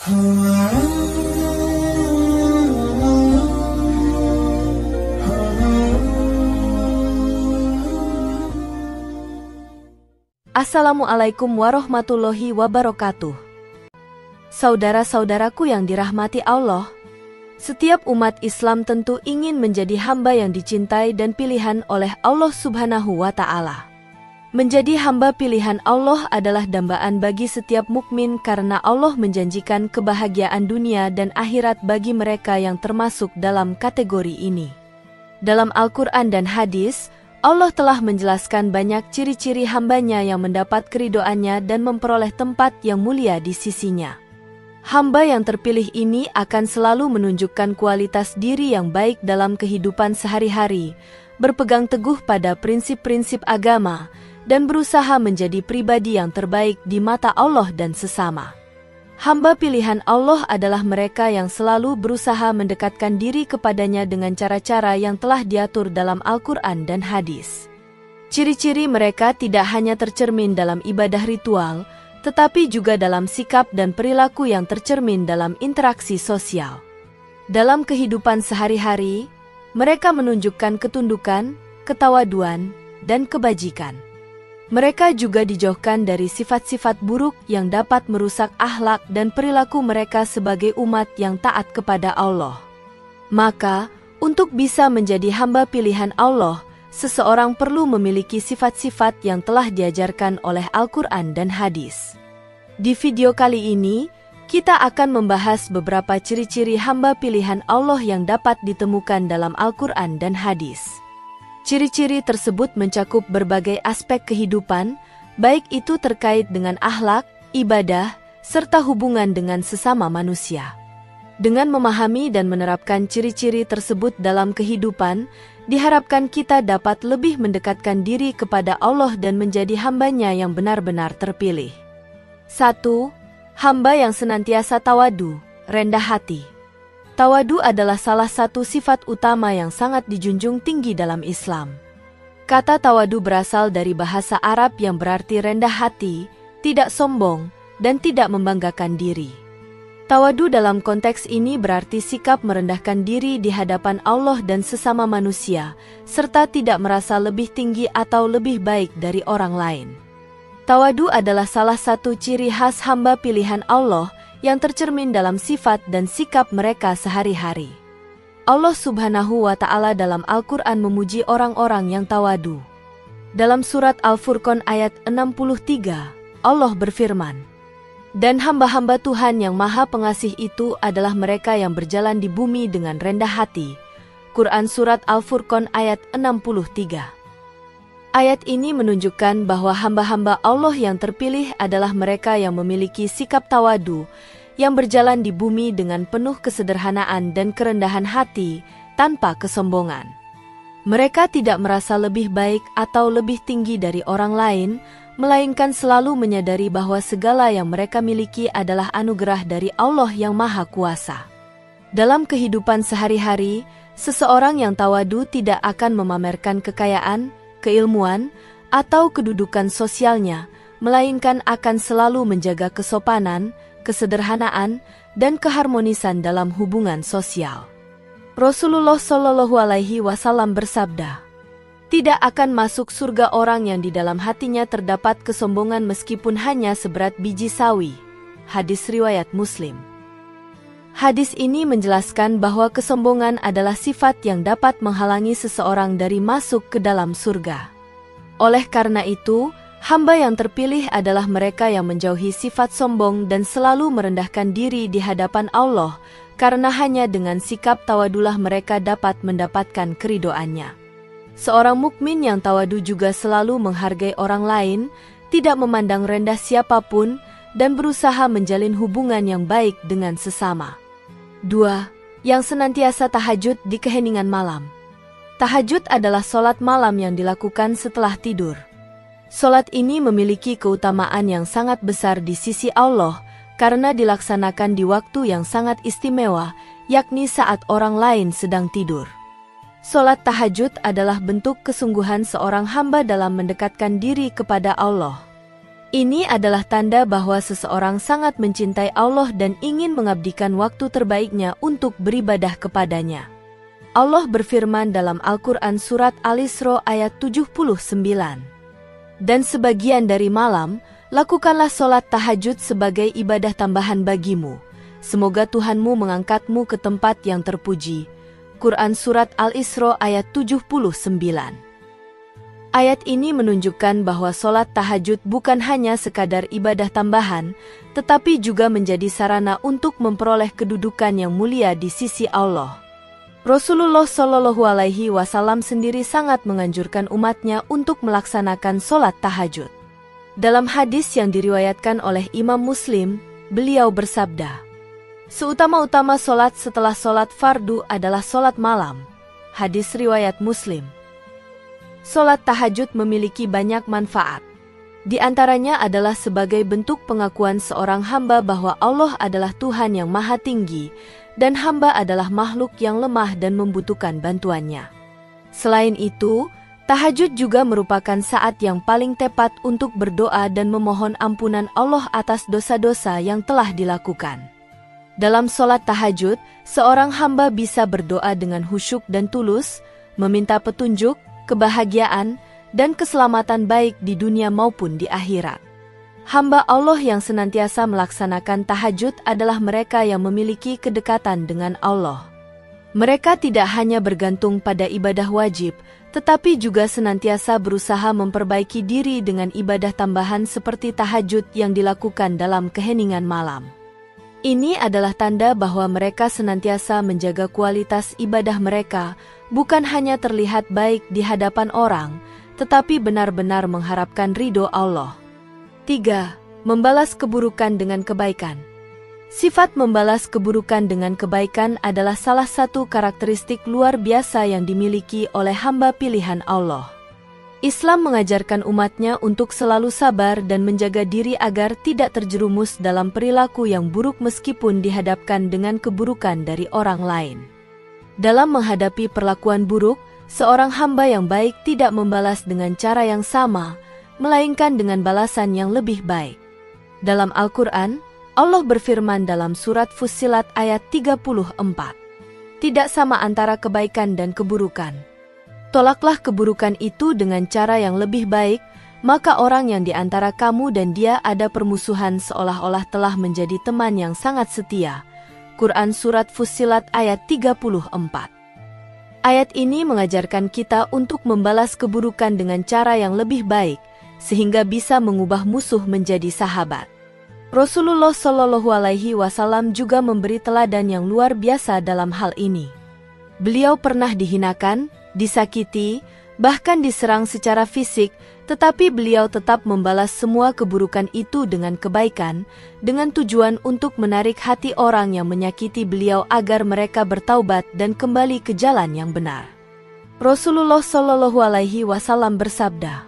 Assalamualaikum warahmatullahi wabarakatuh. Saudara-saudaraku yang dirahmati Allah, setiap umat Islam tentu ingin menjadi hamba yang dicintai dan pilihan oleh Allah Subhanahu wa Ta'ala. Menjadi hamba pilihan Allah adalah dambaan bagi setiap mukmin karena Allah menjanjikan kebahagiaan dunia dan akhirat bagi mereka yang termasuk dalam kategori ini. Dalam Al-Quran dan hadis, Allah telah menjelaskan banyak ciri-ciri hambanya yang mendapat keridhoannya dan memperoleh tempat yang mulia di sisinya. Hamba yang terpilih ini akan selalu menunjukkan kualitas diri yang baik dalam kehidupan sehari-hari, berpegang teguh pada prinsip-prinsip agama, dan berusaha menjadi pribadi yang terbaik di mata Allah dan sesama. Hamba pilihan Allah adalah mereka yang selalu berusaha mendekatkan diri kepadanya dengan cara-cara yang telah diatur dalam Al-Quran dan hadis. Ciri-ciri mereka tidak hanya tercermin dalam ibadah ritual, tetapi juga dalam sikap dan perilaku yang tercermin dalam interaksi sosial. Dalam kehidupan sehari-hari, mereka menunjukkan ketundukan, ketawaduan, dan kebajikan. Mereka juga dijauhkan dari sifat-sifat buruk yang dapat merusak akhlak dan perilaku mereka sebagai umat yang taat kepada Allah. Maka, untuk bisa menjadi hamba pilihan Allah, seseorang perlu memiliki sifat-sifat yang telah diajarkan oleh Al-Quran dan hadis. Di video kali ini, kita akan membahas beberapa ciri-ciri hamba pilihan Allah yang dapat ditemukan dalam Al-Quran dan hadis. Ciri-ciri tersebut mencakup berbagai aspek kehidupan, baik itu terkait dengan akhlak, ibadah, serta hubungan dengan sesama manusia. Dengan memahami dan menerapkan ciri-ciri tersebut dalam kehidupan, diharapkan kita dapat lebih mendekatkan diri kepada Allah dan menjadi hambanya yang benar-benar terpilih. 1. Hamba yang senantiasa tawadu, rendah hati. Tawadu adalah salah satu sifat utama yang sangat dijunjung tinggi dalam Islam. Kata tawadu berasal dari bahasa Arab yang berarti rendah hati, tidak sombong, dan tidak membanggakan diri. Tawadu dalam konteks ini berarti sikap merendahkan diri di hadapan Allah dan sesama manusia, serta tidak merasa lebih tinggi atau lebih baik dari orang lain. Tawadu adalah salah satu ciri khas hamba pilihan Allah yang tercermin dalam sifat dan sikap mereka sehari-hari. Allah Subhanahu wa Ta'ala dalam Al-Quran memuji orang-orang yang tawadu. Dalam surat Al-Furqan ayat 63, Allah berfirman, "Dan hamba-hamba Tuhan yang Maha Pengasih itu adalah mereka yang berjalan di bumi dengan rendah hati." Quran Surat Al-Furqan ayat 63. Ayat ini menunjukkan bahwa hamba-hamba Allah yang terpilih adalah mereka yang memiliki sikap tawadu, yang berjalan di bumi dengan penuh kesederhanaan dan kerendahan hati, tanpa kesombongan. Mereka tidak merasa lebih baik atau lebih tinggi dari orang lain, melainkan selalu menyadari bahwa segala yang mereka miliki adalah anugerah dari Allah yang Maha Kuasa. Dalam kehidupan sehari-hari, seseorang yang tawadu tidak akan memamerkan kekayaan, keilmuan, atau kedudukan sosialnya, melainkan akan selalu menjaga kesopanan, kesederhanaan, dan keharmonisan dalam hubungan sosial. Rasulullah Shallallahu Alaihi Wasallam bersabda, "Tidak akan masuk surga orang yang di dalam hatinya terdapat kesombongan meskipun hanya seberat biji sawi." Hadis riwayat Muslim. Hadis ini menjelaskan bahwa kesombongan adalah sifat yang dapat menghalangi seseorang dari masuk ke dalam surga. Oleh karena itu, hamba yang terpilih adalah mereka yang menjauhi sifat sombong dan selalu merendahkan diri di hadapan Allah, karena hanya dengan sikap tawadulah mereka dapat mendapatkan keridhoannya. Seorang mukmin yang tawadu juga selalu menghargai orang lain, tidak memandang rendah siapapun, dan berusaha menjalin hubungan yang baik dengan sesama. 2. Yang senantiasa tahajud di keheningan malam. Tahajud adalah sholat malam yang dilakukan setelah tidur. Sholat ini memiliki keutamaan yang sangat besar di sisi Allah karena dilaksanakan di waktu yang sangat istimewa, yakni saat orang lain sedang tidur. Sholat tahajud adalah bentuk kesungguhan seorang hamba dalam mendekatkan diri kepada Allah. Ini adalah tanda bahwa seseorang sangat mencintai Allah dan ingin mengabdikan waktu terbaiknya untuk beribadah kepadanya. Allah berfirman dalam Al-Quran Surat Al-Isra ayat 79. Dan sebagian dari malam, lakukanlah sholat tahajud sebagai ibadah tambahan bagimu. Semoga Tuhanmu mengangkatmu ke tempat yang terpuji. Quran Surat Al-Isra ayat 79. Ayat ini menunjukkan bahwa sholat tahajud bukan hanya sekadar ibadah tambahan, tetapi juga menjadi sarana untuk memperoleh kedudukan yang mulia di sisi Allah. Rasulullah Shallallahu Alaihi Wasallam sendiri sangat menganjurkan umatnya untuk melaksanakan sholat tahajud. Dalam hadis yang diriwayatkan oleh Imam Muslim, beliau bersabda, "Seutama-utama sholat setelah sholat fardu adalah sholat malam." Hadis riwayat Muslim. Sholat tahajud memiliki banyak manfaat. Di antaranya adalah sebagai bentuk pengakuan seorang hamba bahwa Allah adalah Tuhan yang Maha Tinggi, dan hamba adalah makhluk yang lemah dan membutuhkan bantuannya. Selain itu, tahajud juga merupakan saat yang paling tepat untuk berdoa dan memohon ampunan Allah atas dosa-dosa yang telah dilakukan. Dalam sholat tahajud, seorang hamba bisa berdoa dengan khusyuk dan tulus, meminta petunjuk, kebahagiaan, dan keselamatan baik di dunia maupun di akhirat. Hamba Allah yang senantiasa melaksanakan tahajud adalah mereka yang memiliki kedekatan dengan Allah. Mereka tidak hanya bergantung pada ibadah wajib, tetapi juga senantiasa berusaha memperbaiki diri dengan ibadah tambahan seperti tahajud yang dilakukan dalam keheningan malam. Ini adalah tanda bahwa mereka senantiasa menjaga kualitas ibadah mereka, bukan hanya terlihat baik di hadapan orang, tetapi benar-benar mengharapkan ridho Allah. 3. Membalas keburukan dengan kebaikan. Sifat membalas keburukan dengan kebaikan adalah salah satu karakteristik luar biasa yang dimiliki oleh hamba pilihan Allah. Islam mengajarkan umatnya untuk selalu sabar dan menjaga diri agar tidak terjerumus dalam perilaku yang buruk meskipun dihadapkan dengan keburukan dari orang lain. Dalam menghadapi perlakuan buruk, seorang hamba yang baik tidak membalas dengan cara yang sama, melainkan dengan balasan yang lebih baik. Dalam Al-Quran, Allah berfirman dalam surat Fussilat ayat 34, "Tidak sama antara kebaikan dan keburukan. Tolaklah keburukan itu dengan cara yang lebih baik, maka orang yang di antara kamu dan dia ada permusuhan seolah-olah telah menjadi teman yang sangat setia." Quran Surat Fussilat ayat 34. Ayat ini mengajarkan kita untuk membalas keburukan dengan cara yang lebih baik, sehingga bisa mengubah musuh menjadi sahabat. Rasulullah Shallallahu Alaihi Wasallam juga memberi teladan yang luar biasa dalam hal ini. Beliau pernah dihinakan, disakiti, bahkan diserang secara fisik, tetapi beliau tetap membalas semua keburukan itu dengan kebaikan, dengan tujuan untuk menarik hati orang yang menyakiti beliau agar mereka bertaubat dan kembali ke jalan yang benar. Rasulullah Shallallahu Alaihi Wasallam bersabda,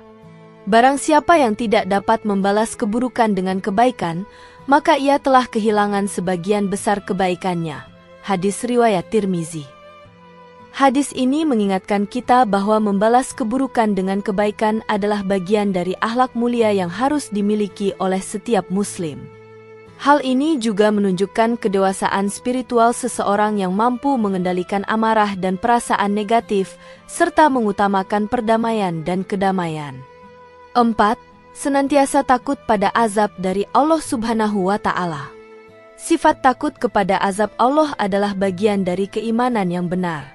"Barang siapa yang tidak dapat membalas keburukan dengan kebaikan, maka ia telah kehilangan sebagian besar kebaikannya." Hadis riwayat Tirmizi. Hadis ini mengingatkan kita bahwa membalas keburukan dengan kebaikan adalah bagian dari akhlak mulia yang harus dimiliki oleh setiap muslim. Hal ini juga menunjukkan kedewasaan spiritual seseorang yang mampu mengendalikan amarah dan perasaan negatif, serta mengutamakan perdamaian dan kedamaian. 4. Senantiasa takut pada azab dari Allah Subhanahu wa Ta'ala. Sifat takut kepada azab Allah adalah bagian dari keimanan yang benar.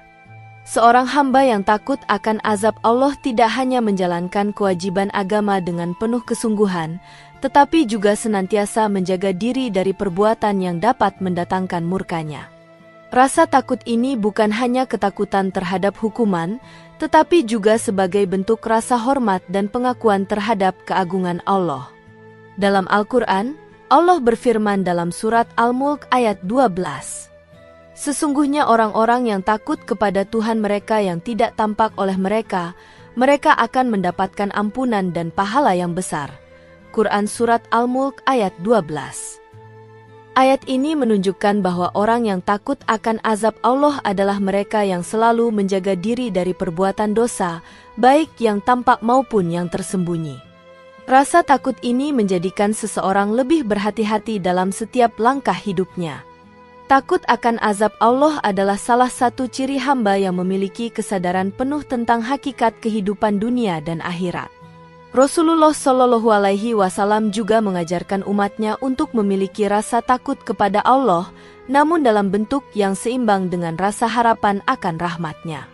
Seorang hamba yang takut akan azab Allah tidak hanya menjalankan kewajiban agama dengan penuh kesungguhan, tetapi juga senantiasa menjaga diri dari perbuatan yang dapat mendatangkan murkanya. Rasa takut ini bukan hanya ketakutan terhadap hukuman, tetapi juga sebagai bentuk rasa hormat dan pengakuan terhadap keagungan Allah. Dalam Al-Quran, Allah berfirman dalam surat Al-Mulk ayat 12, "Sesungguhnya orang-orang yang takut kepada Tuhan mereka yang tidak tampak oleh mereka, mereka akan mendapatkan ampunan dan pahala yang besar." Quran Surat Al-Mulk ayat 12. Ayat ini menunjukkan bahwa orang yang takut akan azab Allah adalah mereka yang selalu menjaga diri dari perbuatan dosa, baik yang tampak maupun yang tersembunyi. Rasa takut ini menjadikan seseorang lebih berhati-hati dalam setiap langkah hidupnya. Takut akan azab Allah adalah salah satu ciri hamba yang memiliki kesadaran penuh tentang hakikat kehidupan dunia dan akhirat. Rasulullah Shallallahu Alaihi Wasallam juga mengajarkan umatnya untuk memiliki rasa takut kepada Allah, namun dalam bentuk yang seimbang dengan rasa harapan akan rahmat-Nya.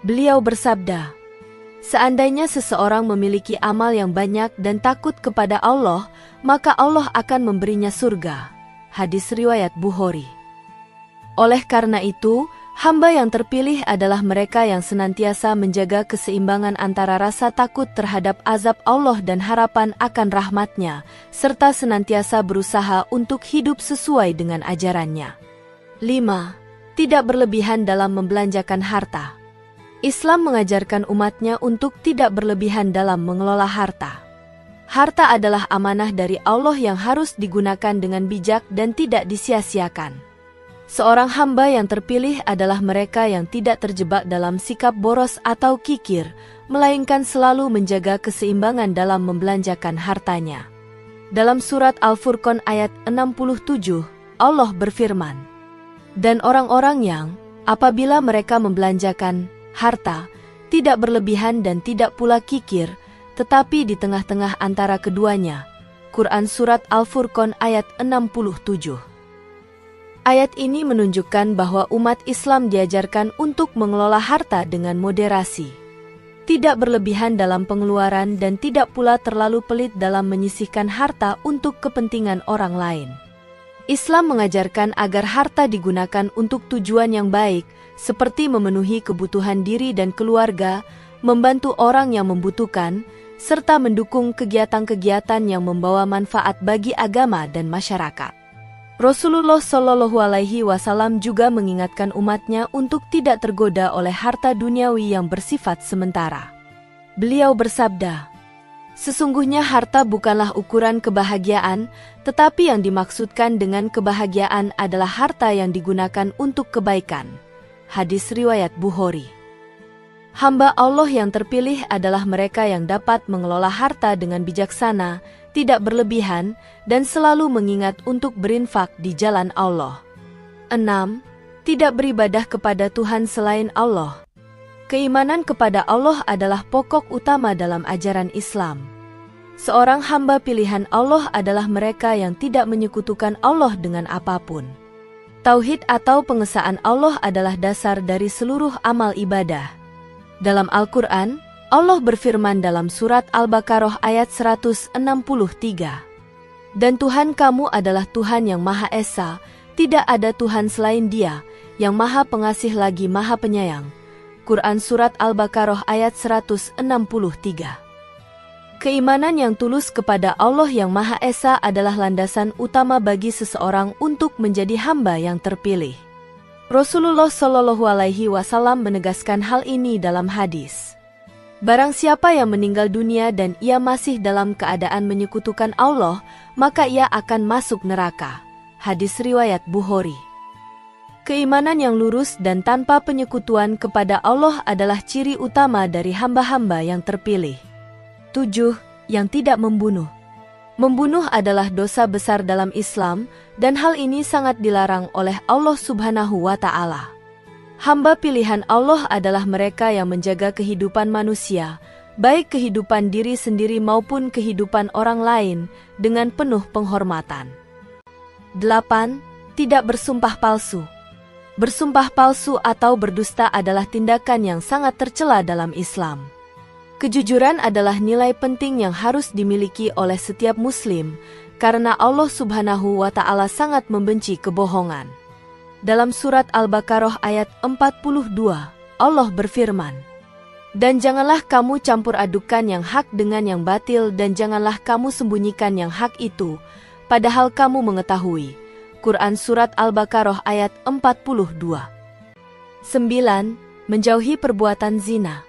Beliau bersabda, "Seandainya seseorang memiliki amal yang banyak dan takut kepada Allah, maka Allah akan memberinya surga." Hadis riwayat Bukhari. Oleh karena itu, hamba yang terpilih adalah mereka yang senantiasa menjaga keseimbangan antara rasa takut terhadap azab Allah dan harapan akan rahmat-Nya, serta senantiasa berusaha untuk hidup sesuai dengan ajaran-Nya. 5. Tidak berlebihan dalam membelanjakan harta. Islam mengajarkan umatnya untuk tidak berlebihan dalam mengelola harta. Harta adalah amanah dari Allah yang harus digunakan dengan bijak dan tidak disia-siakan. Seorang hamba yang terpilih adalah mereka yang tidak terjebak dalam sikap boros atau kikir, melainkan selalu menjaga keseimbangan dalam membelanjakan hartanya. Dalam surat Al-Furqan ayat 67, Allah berfirman, "Dan orang-orang yang, apabila mereka membelanjakan harta, tidak berlebihan dan tidak pula kikir, tetapi di tengah-tengah antara keduanya." Quran Surat Al-Furqan ayat 67. Ayat ini menunjukkan bahwa umat Islam diajarkan untuk mengelola harta dengan moderasi. Tidak berlebihan dalam pengeluaran dan tidak pula terlalu pelit dalam menyisihkan harta untuk kepentingan orang lain. Islam mengajarkan agar harta digunakan untuk tujuan yang baik, seperti memenuhi kebutuhan diri dan keluarga, membantu orang yang membutuhkan, serta mendukung kegiatan-kegiatan yang membawa manfaat bagi agama dan masyarakat. Rasulullah Shallallahu Alaihi Wasallam juga mengingatkan umatnya untuk tidak tergoda oleh harta duniawi yang bersifat sementara. Beliau bersabda, "Sesungguhnya harta bukanlah ukuran kebahagiaan, tetapi yang dimaksudkan dengan kebahagiaan adalah harta yang digunakan untuk kebaikan." Hadis riwayat Bukhari. Hamba Allah yang terpilih adalah mereka yang dapat mengelola harta dengan bijaksana, tidak berlebihan, dan selalu mengingat untuk berinfak di jalan Allah. 6. Tidak beribadah kepada Tuhan selain Allah. Keimanan kepada Allah adalah pokok utama dalam ajaran Islam. Seorang hamba pilihan Allah adalah mereka yang tidak menyekutukan Allah dengan apapun. Tauhid atau pengesaan Allah adalah dasar dari seluruh amal ibadah. Dalam Al-Quran, Allah berfirman dalam surat Al-Baqarah ayat 163, "Dan Tuhan kamu adalah Tuhan yang Maha Esa, tidak ada Tuhan selain Dia, yang Maha Pengasih lagi Maha Penyayang." Quran Surat Al-Baqarah ayat 163. Keimanan yang tulus kepada Allah yang Maha Esa adalah landasan utama bagi seseorang untuk menjadi hamba yang terpilih. Rasulullah Shallallahu Alaihi Wasallam menegaskan hal ini dalam hadis, "Barang siapa yang meninggal dunia dan ia masih dalam keadaan menyekutukan Allah, maka ia akan masuk neraka." Hadis riwayat Bukhari. Keimanan yang lurus dan tanpa penyekutuan kepada Allah adalah ciri utama dari hamba-hamba yang terpilih. 7. Yang tidak membunuh. Membunuh adalah dosa besar dalam Islam, dan hal ini sangat dilarang oleh Allah Subhanahu wa Ta'ala. Hamba pilihan Allah adalah mereka yang menjaga kehidupan manusia, baik kehidupan diri sendiri maupun kehidupan orang lain, dengan penuh penghormatan. 8. Tidak bersumpah palsu. Bersumpah palsu atau berdusta adalah tindakan yang sangat tercela dalam Islam. Kejujuran adalah nilai penting yang harus dimiliki oleh setiap Muslim, karena Allah Subhanahu wa Ta'ala sangat membenci kebohongan. Dalam surat Al-Baqarah ayat 42, Allah berfirman, "Dan janganlah kamu campur adukan yang hak dengan yang batil, dan janganlah kamu sembunyikan yang hak itu, padahal kamu mengetahui." Quran Surat Al-Baqarah ayat 42. 9. Menjauhi perbuatan zina.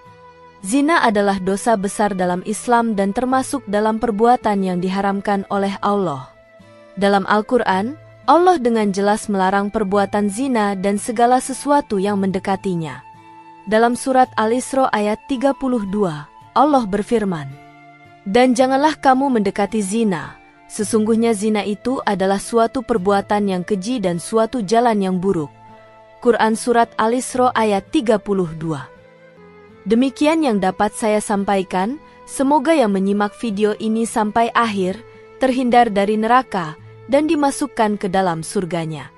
Zina adalah dosa besar dalam Islam dan termasuk dalam perbuatan yang diharamkan oleh Allah. Dalam Al-Quran, Allah dengan jelas melarang perbuatan zina dan segala sesuatu yang mendekatinya. Dalam surat Al-Isra ayat 32, Allah berfirman, Dan janganlah kamu mendekati zina. Sesungguhnya zina itu adalah suatu perbuatan yang keji dan suatu jalan yang buruk. Quran Surat Al-Isra ayat 32. Demikian yang dapat saya sampaikan. Semoga yang menyimak video ini sampai akhir terhindar dari neraka dan dimasukkan ke dalam surganya.